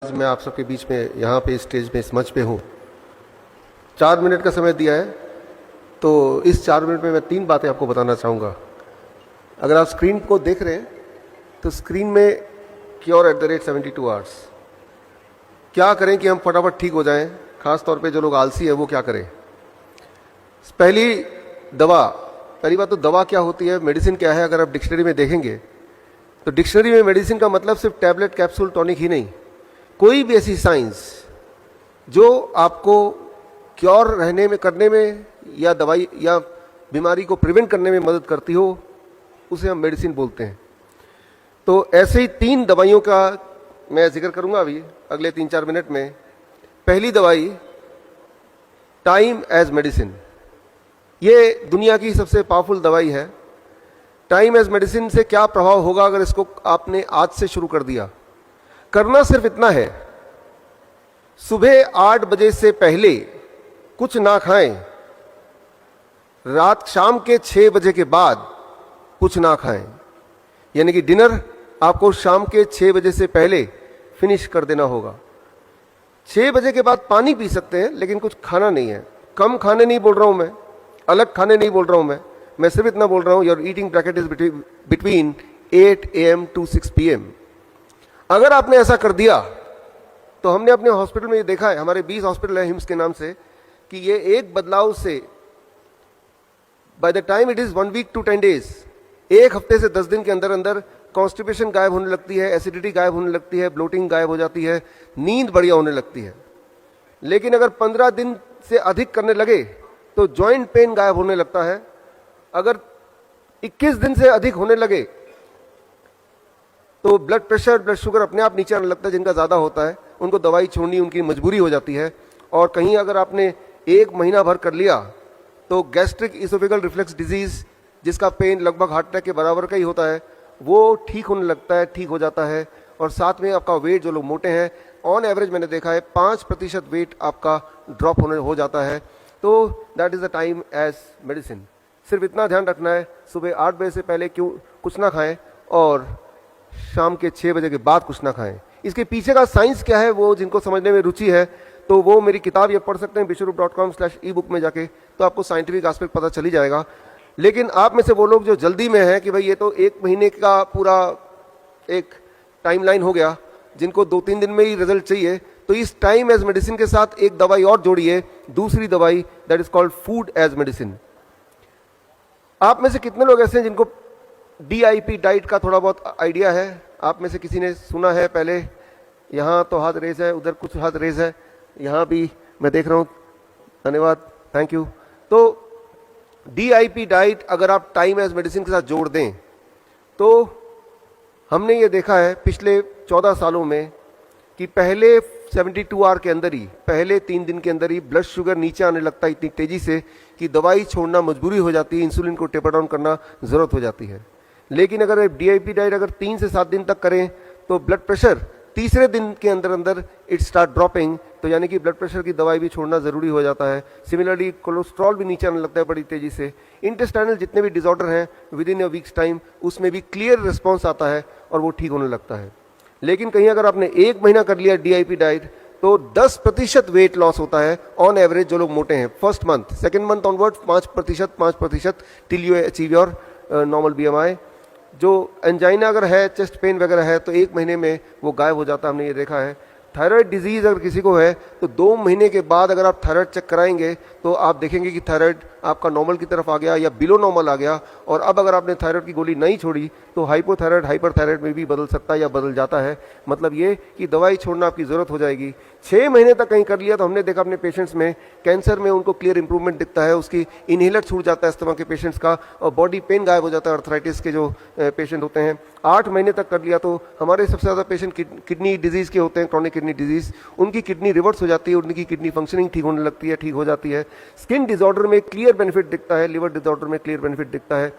आज मैं आप सबके बीच में यहाँ पे स्टेज पे इस मंच पे हूँ। 4 मिनट का समय दिया है, तो इस 4 मिनट में मैं 3 बातें आपको बताना चाहूँगा। अगर आप स्क्रीन को देख रहे हैं तो स्क्रीन में cure@72 आवर्स। क्या करें कि हम फटाफट ठीक हो जाएं, खास तौर पे जो लोग आलसी है वो क्या करें। पहली बात तो दवा क्या होती है, मेडिसिन क्या है। अगर आप डिक्शनरी में देखेंगे तो डिक्शनरी में मेडिसिन का मतलब सिर्फ टैबलेट, कैप्सूल, टॉनिक ही नहीं, कोई भी ऐसी साइंस जो आपको क्योर रहने में करने में या दवाई या बीमारी को प्रिवेंट करने में मदद करती हो, उसे हम मेडिसिन बोलते हैं। तो ऐसे ही 3 दवाइयों का मैं जिक्र करूंगा अभी अगले 3-4 मिनट में। पहली दवाई टाइम एज मेडिसिन। ये दुनिया की सबसे पावरफुल दवाई है। टाइम एज मेडिसिन से क्या प्रभाव होगा अगर इसको आपने आज से शुरू कर दिया। करना सिर्फ इतना है, सुबह 8 बजे से पहले कुछ ना खाएं, शाम के 6 बजे के बाद कुछ ना खाएं। यानी कि डिनर आपको शाम के 6 बजे से पहले फिनिश कर देना होगा। 6 बजे के बाद पानी पी सकते हैं, लेकिन कुछ खाना नहीं है। कम खाने नहीं बोल रहा हूं मैं, अलग खाने नहीं बोल रहा हूं मैं सिर्फ इतना बोल रहा हूं, your eating bracket is between 8 AM to 6 PM। अगर आपने ऐसा कर दिया तो हमने अपने हॉस्पिटल में ये देखा है, हमारे 20 हॉस्पिटल है हिम्स के नाम से, कि ये एक बदलाव से by the time it is 1 week to 10 days, 1 हफ्ते से 10 दिन के अंदर अंदर कॉन्स्टिपेशन गायब होने लगती है, एसिडिटी गायब होने लगती है, ब्लोटिंग गायब हो जाती है, नींद बढ़िया होने लगती है। लेकिन अगर 15 दिन से अधिक करने लगे तो जॉइंट पेन गायब होने लगता है। अगर 21 दिन से अधिक होने लगे तो ब्लड प्रेशर, ब्लड शुगर अपने आप नीचे आने लगता है। जिनका ज्यादा होता है उनको दवाई छोड़नी उनकी मजबूरी हो जाती है। और कहीं अगर आपने 1 महीना भर कर लिया तो गैस्ट्रिक इसोफेगल रिफ्लेक्स डिजीज, जिसका पेन लगभग हार्ट अटैक के बराबर का ही होता है, वो ठीक होने लगता है, ठीक हो जाता है। और साथ में आपका वेट, जो लोग मोटे हैं, ऑन एवरेज मैंने देखा है 5% वेट आपका ड्रॉप हो जाता है। तो that is the time as medicine. सिर्फ इतना ध्यान रखना है, सुबह 8 बजे से पहले कुछ ना खाएं और शाम के 6 बजे के बाद कुछ ना खाएं। इसके पीछे का साइंस क्या है, वो जिनको समझने में रुचि है तो वो मेरी किताब ये पढ़ सकते हैं bishwarup.com/ebook में जाके, तो आपको साइंटिफिक एस्पेक्ट पता चली जाएगा। लेकिन आप में से वो लोग जो जल्दी में हैं कि भाई ये तो 1 महीने का पूरा एक टाइमलाइन हो गया, जिनको 2-3 दिन में ही रिजल्ट चाहिए, तो इस टाइम एज मेडिसिन के साथ एक दवाई और जोड़िए, दूसरी दवाई, that is called food as medicine. आप में से कितने लोग ऐसे हैं जिनको DIP डाइट का थोड़ा बहुत आइडिया है? आप में से किसी ने सुना है पहले? यहाँ तो हाथ रेज है, उधर कुछ हाथ रेज है, यहाँ भी मैं देख रहा हूँ, धन्यवाद, थैंक यू। तो DIP डाइट अगर आप टाइम एज मेडिसिन के साथ जोड़ दें तो हमने ये देखा है पिछले 14 सालों में कि पहले 72 आवर के अंदर ही, पहले 3 दिन के अंदर ही ब्लड शुगर नीचे आने लगता है इतनी तेजी से कि दवाई छोड़ना मजबूरी हो जाती है, इंसुलिन को टेपर डाउन करना जरूरत हो जाती है। लेकिन अगर DIP डाइट अगर 3 से 7 दिन तक करें तो ब्लड प्रेशर तीसरे दिन के अंदर अंदर इट स्टार्ट ड्रॉपिंग, तो यानी कि ब्लड प्रेशर की दवाई भी छोड़ना जरूरी हो जाता है। सिमिलरली कोलेस्ट्रॉल भी नीचे आने लगता है बड़ी तेजी से। इंटेस्टाइनल जितने भी डिसऑर्डर हैं with in a weeks time, उसमें भी क्लियर रिस्पॉन्स आता है और वो ठीक होने लगता है। लेकिन कहीं अगर आपने 1 महीना कर लिया DIP डाइट तो 10% वेट लॉस होता है ऑन एवरेज जो लोग मोटे हैं। First month, second month onward 5% till you achieve your normal BMI। जो एंजाइना अगर है, चेस्ट पेन वगैरह है, तो 1 महीने में वो गायब हो जाता है, हमने ये देखा है। थायराइड डिजीज अगर किसी को है तो 2 महीने के बाद अगर आप थायराइड चेक कराएंगे तो आप देखेंगे कि थायराइड आपका नॉर्मल की तरफ आ गया या बिलो नॉर्मल आ गया। और अब अगर आपने थायराइड की गोली नहीं छोड़ी तो हाइपोथायराइड हाइपरथायराइड में भी बदल सकता है या बदल जाता है। मतलब ये कि दवाई छोड़ना आपकी जरूरत हो जाएगी। 6 महीने तक कहीं कर लिया तो हमने देखा अपने पेशेंट्स में, कैंसर में उनको क्लियर इंप्रूवमेंट दिखता है, उसकी इनहेलर छूट जाता है अस्थमा के पेशेंट्स का, और बॉडी पेन गायब हो जाता है अर्थराइटिस के जो पेशेंट होते हैं। 8 महीने तक कर लिया तो हमारे सबसे ज्यादा पेशेंट किडनी डिजीज के होते हैं, क्रॉनिक किडनी डिजीज, उनकी किडनी रिवर्स हो जाती है, उनकी किडनी फंक्शनिंग ठीक होने लगती है, ठीक हो जाती है। स्किन डिसऑर्डर में क्लियर बेनिफिट दिखता है, लिवर डिसऑर्डर में क्लियर बेनिफिट दिखता है।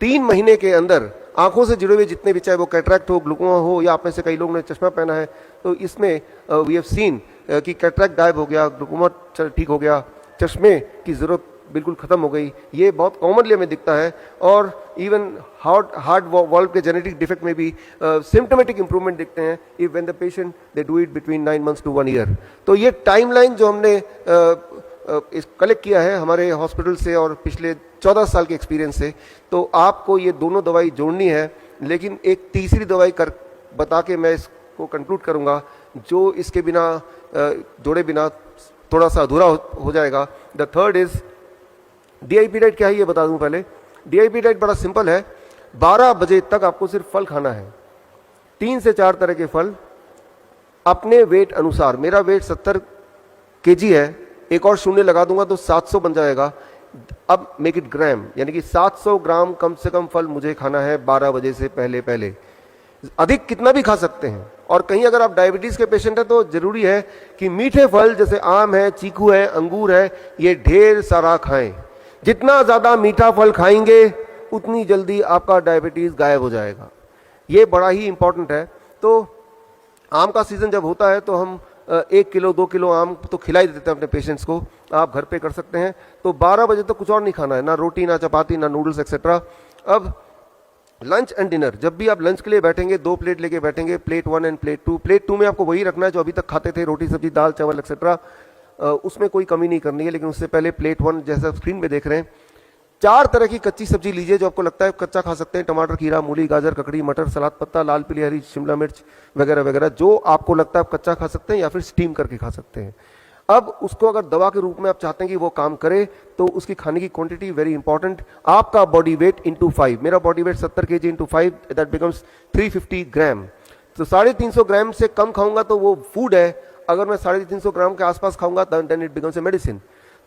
3 महीने के अंदर आंखों से जुड़े हुए जितने भी, चाहे वो कैटरैक्ट हो, ग्लूकोमा हो, या आप में से कई लोग ने चश्मा पहना है, तो इसमें वी हैव सीन कि कैटरैक्ट गायब हो गया, ग्लूकोमा ठीक हो गया, चश्मे की जरूरत बिल्कुल खत्म हो गई, ये बहुत कॉमनली हमें दिखता है। और इवन हार्ट वॉल्व के जेनेटिक डिफेक्ट में भी सिम्टोमेटिक इंप्रूवमेंट दिखते हैं if when the patient they do it between 9 months to 1 year। तो ये टाइमलाइन जो हमने कलेक्ट किया है हमारे हॉस्पिटल से और पिछले 14 साल के एक्सपीरियंस से, तो आपको ये दोनों दवाई जोड़नी है। लेकिन एक तीसरी दवाई कर बता के मैं इसको कंक्लूड करूंगा, जो इसके बिना जोड़े बिना थोड़ा सा अधूरा हो जाएगा। The third is DIP diet. क्या है ये बता दूं पहले। DIP डाइट बड़ा सिंपल है, 12 बजे तक आपको सिर्फ फल खाना है, 3 से 4 तरह के फल अपने वेट अनुसार। मेरा वेट 70 kg है, एक और शून्य लगा दूंगा तो 700 बन जाएगा। अब मेक इट ग्राम, यानी कि 700 ग्राम कम से कम फल मुझे खाना है 12 बजे से पहले पहले। अधिक कितना भी खा सकते हैं। और कहीं अगर आप डायबिटीज के पेशेंट है तो जरूरी है कि मीठे फल जैसे आम है, चीकू है, अंगूर है, ये ढेर सारा खाएं। जितना ज्यादा मीठा फल खाएंगे उतनी जल्दी आपका डायबिटीज गायब हो जाएगा। ये बड़ा ही इंपॉर्टेंट है। तो आम का सीजन जब होता है तो हम 1 किलो 2 किलो आम तो खिला ही देते हैं अपने पेशेंट्स को, आप घर पे कर सकते हैं। तो 12 बजे तक कुछ और नहीं खाना है, ना रोटी, ना चपाती, ना नूडल्स एक्सेट्रा। अब लंच एंड डिनर, जब भी आप लंच के लिए बैठेंगे 2 प्लेट लेके बैठेंगे, प्लेट 1 एंड प्लेट 2। प्लेट 2 में आपको वही रखना है जो अभी तक खाते थे, रोटी सब्जी दाल चावल एक्सेट्रा, उसमें कोई कमी नहीं करनी है। लेकिन उससे पहले प्लेट 1 जैसा स्क्रीन पे देख रहे हैं, 4 तरह की कच्ची सब्जी लीजिए जो आपको लगता है कच्चा खा सकते हैं। टमाटर, खीरा, मूली, गाजर, ककड़ी, मटर, सलाद पत्ता, लाल पीली हरी शिमला मिर्च वगैरह वगैरह, जो आपको लगता है आप कच्चा खा सकते हैं या फिर स्टीम करके खा सकते हैं। अब उसको अगर दवा के रूप में आप चाहते हैं कि वो काम करे तो उसकी खाने की क्वांटिटी वेरी इंपॉर्टेंट। आपका बॉडी वेट इंटू 5, मेरा body weight 70 kg into 5, that becomes 350 ग्राम। तो 350 ग्राम से कम खाऊंगा तो वो फूड है, अगर मैं 350 ग्राम के आसपास खाऊंगा then it becomes a medicine.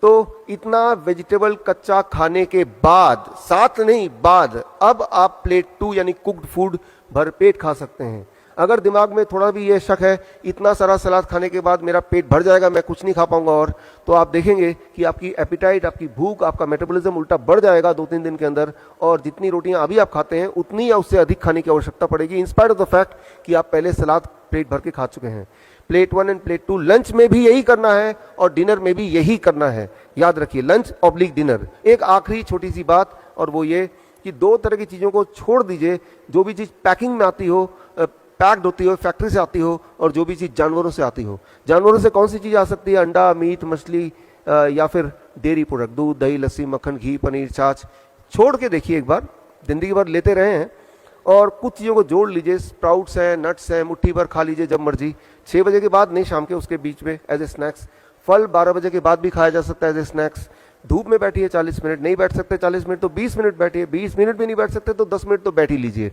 तो इतना वेजिटेबल कच्चा खाने के बाद, साथ नहीं बाद, अब आप प्लेट 2 यानी कुक्ड फूड भरपेट खा सकते हैं। अगर दिमाग में थोड़ा भी ये शक है इतना सारा सलाद खाने के बाद मेरा पेट भर जाएगा, मैं कुछ नहीं खा पाऊंगा, और तो आप देखेंगे कि आपकी एपिटाइट, आपकी भूख, आपका मेटाबॉलिज्म उल्टा बढ़ जाएगा 2-3 दिन के अंदर, और जितनी रोटियां अभी आप खाते हैं उतनी या उससे अधिक खाने की आवश्यकता पड़ेगी, in spite of the fact कि आप पहले सलाद पेट भर के खा चुके हैं। प्लेट 1 एंड प्लेट 2 लंच में भी यही करना है और डिनर में भी यही करना है। याद रखिए, लंच ऑब्लिक डिनर। एक आखिरी छोटी सी बात, और वो ये कि 2 तरह की चीजों को छोड़ दीजिए। जो भी चीज पैकिंग में आती हो, पैक्ड होती हो, फैक्ट्री से आती हो, और जो भी चीज जानवरों से आती हो। जानवरों से कौन सी चीज आ सकती है? अंडा, मीट, मछली या फिर डेयरी प्रोडक्ट, दूध, दही, लस्सी, मक्खन, घी, पनीर, छाछ। छोड़ के देखिए एक बार, जिंदगी भर लेते रहे हैं, और कुछ चीज़ों को जोड़ लीजिए। स्प्राउट्स हैं, नट्स हैं, मुट्ठी भर खा लीजिए जब मर्जी, 6 बजे के बाद नहीं, शाम के उसके बीच में एज ए स्नैक्स। फल 12 बजे के बाद भी खाया जा सकता है एज ए स्नैक्स। धूप में बैठिए 40 मिनट, नहीं बैठ सकते 40 मिनट तो 20 मिनट बैठिए, 20 मिनट भी नहीं बैठ सकते तो 10 मिनट तो बैठ ही लीजिए।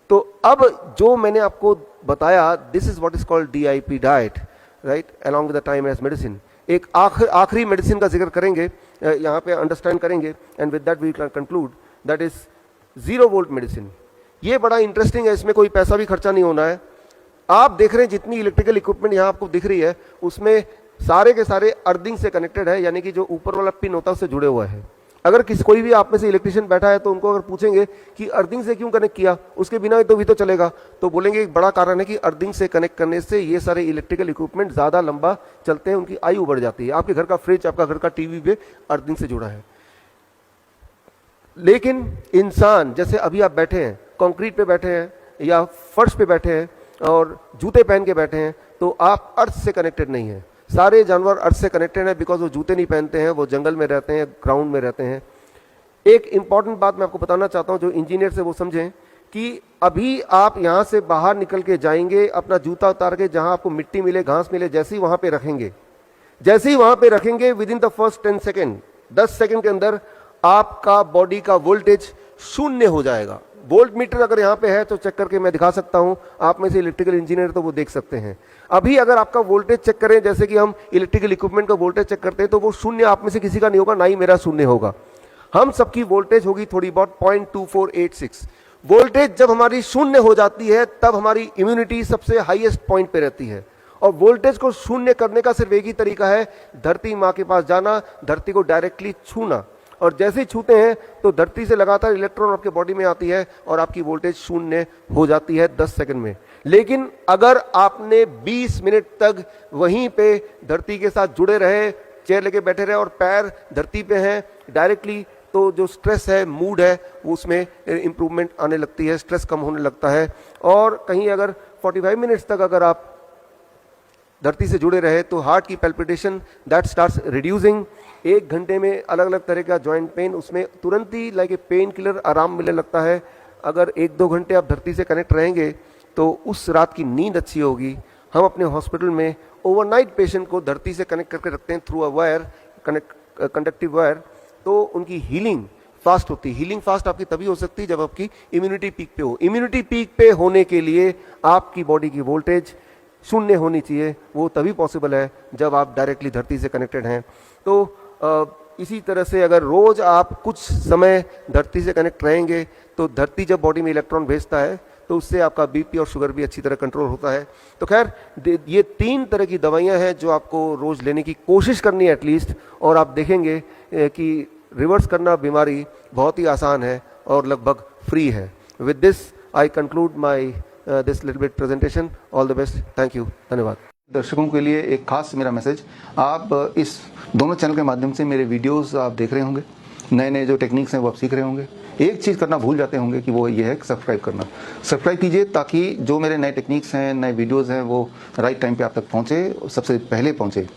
तो अब जो मैंने आपको बताया, this is what is called DIP diet, right, along with the time as medicine. एक आखिरी मेडिसिन का जिक्र करेंगे, यहाँ पे अंडरस्टैंड करेंगे, and with that we can conclude, that is 0 volt medicine. ये बड़ा इंटरेस्टिंग है, इसमें कोई पैसा भी खर्चा नहीं होना है। आप देख रहे हैं जितनी इलेक्ट्रिकल इक्विपमेंट यहाँ आपको दिख रही है, उसमें सारे के सारे अर्थिंग से कनेक्टेड है, यानी कि जो ऊपर वाला पिन होता है उससे जुड़े हुआ है। अगर कोई भी आप में से इलेक्ट्रिशियन बैठा है तो उनको अगर पूछेंगे कि अर्थिंग से क्यों कनेक्ट किया, उसके बिना तो भी तो चलेगा, तो बोलेंगे एक बड़ा कारण है कि अर्थिंग से कनेक्ट करने से ये सारे इलेक्ट्रिकल इक्विपमेंट ज्यादा लंबा चलते हैं, उनकी आयु बढ़ जाती है। आपके घर का फ्रिज, आपका घर का टीवी भी अर्थिंग से जुड़ा है। लेकिन इंसान, जैसे अभी आप बैठे हैं, कंक्रीट पे बैठे हैं या फर्श पे बैठे हैं और जूते पहन के बैठे हैं, तो आप अर्थ से कनेक्टेड नहीं है। सारे जानवर अर्थ से कनेक्टेड है, बिकॉज वो जूते नहीं पहनते हैं, वो जंगल में रहते हैं, ग्राउंड में रहते हैं। एक इंपॉर्टेंट बात मैं आपको बताना चाहता हूं, जो इंजीनियर से वो समझें कि अभी आप यहां से बाहर निकल के जाएंगे, अपना जूता उतार के जहां आपको मिट्टी मिले, घास मिले, जैसे ही वहां पे रखेंगे, जैसे ही वहां पे रखेंगे, with in the first 10 second, 10 second के अंदर आपका बॉडी का वोल्टेज 0 हो जाएगा। वोल्ट मीटर अगर यहाँ पे है तो चेक करके मैं दिखा सकता हूं, आप में से इलेक्ट्रिकल इंजीनियर तो वो देख सकते हैं। अभी अगर आपका वोल्टेज चेक करें, जैसे कि हम इलेक्ट्रिकल इक्विपमेंट का वोल्टेज चेक करते हैं, तो वो 0 आप में से किसी का नहीं होगा, ना ही मेरा 0 होगा। हम सबकी वोल्टेज होगी थोड़ी बहुत 0.2486। वोल्टेज जब हमारी 0 हो जाती है तब हमारी इम्यूनिटी सबसे हाईएस्ट पॉइंट पे रहती है। और वोल्टेज को 0 करने का सिर्फ एक ही तरीका है, धरती माँ के पास जाना, धरती को डायरेक्टली छूना, और जैसे ही छूते हैं तो धरती से लगातार इलेक्ट्रॉन आपके बॉडी में आती है और आपकी वोल्टेज 0 हो जाती है 10 सेकंड में। लेकिन अगर आपने 20 मिनट तक वहीं पे धरती के साथ जुड़े रहे, चेयर लेके बैठे रहे और पैर धरती पे हैं डायरेक्टली, तो जो स्ट्रेस है, मूड है, उसमें इम्प्रूवमेंट आने लगती है, स्ट्रेस कम होने लगता है। और कहीं अगर 45 मिनट्स तक अगर आप धरती से जुड़े रहे तो हार्ट की पैल्पिटेशन दैट स्टार्ट्स रिड्यूसिंग। 1 घंटे में अलग अलग तरह का जॉइंट पेन, उसमें तुरंत ही लाइक ए पेन किलर आराम मिलने लगता है। अगर 1-2 घंटे आप धरती से कनेक्ट रहेंगे तो उस रात की नींद अच्छी होगी। हम अपने हॉस्पिटल में ओवरनाइट पेशेंट को धरती से कनेक्ट करके रखते हैं through a wire, conductive wire, तो उनकी हीलिंग फास्ट होती है। हीलिंग फास्ट आपकी तभी हो सकती है जब आपकी इम्यूनिटी पीक पे हो। इम्यूनिटी पीक पे होने के लिए आपकी बॉडी की वोल्टेज 0 होनी चाहिए, वो तभी पॉसिबल है जब आप डायरेक्टली धरती से कनेक्टेड हैं। तो इसी तरह से अगर रोज आप कुछ समय धरती से कनेक्ट रहेंगे तो धरती जब बॉडी में इलेक्ट्रॉन भेजता है तो उससे आपका बीपी और शुगर भी अच्छी तरह कंट्रोल होता है। तो खैर ये 3 तरह की दवाइयां हैं जो आपको रोज लेने की कोशिश करनी है एटलीस्ट, और आप देखेंगे कि रिवर्स करना बीमारी बहुत ही आसान है और लगभग फ्री है। With this I conclude my this little bit presentation. All the best, thank you, धन्यवाद। दर्शकों के लिए एक खास मेरा मैसेज, आप इस दोनों चैनल के माध्यम से मेरे वीडियोस आप देख रहे होंगे, नए नए जो टेक्निक्स हैं वो आप सीख रहे होंगे। एक चीज़ करना भूल जाते होंगे कि वो ये है सब्सक्राइब करना। सब्सक्राइब कीजिए ताकि जो मेरे नए टेक्निक्स हैं, नए वीडियोस हैं, वो राइट टाइम पे आप तक पहुँचे, सबसे पहले पहुँचे।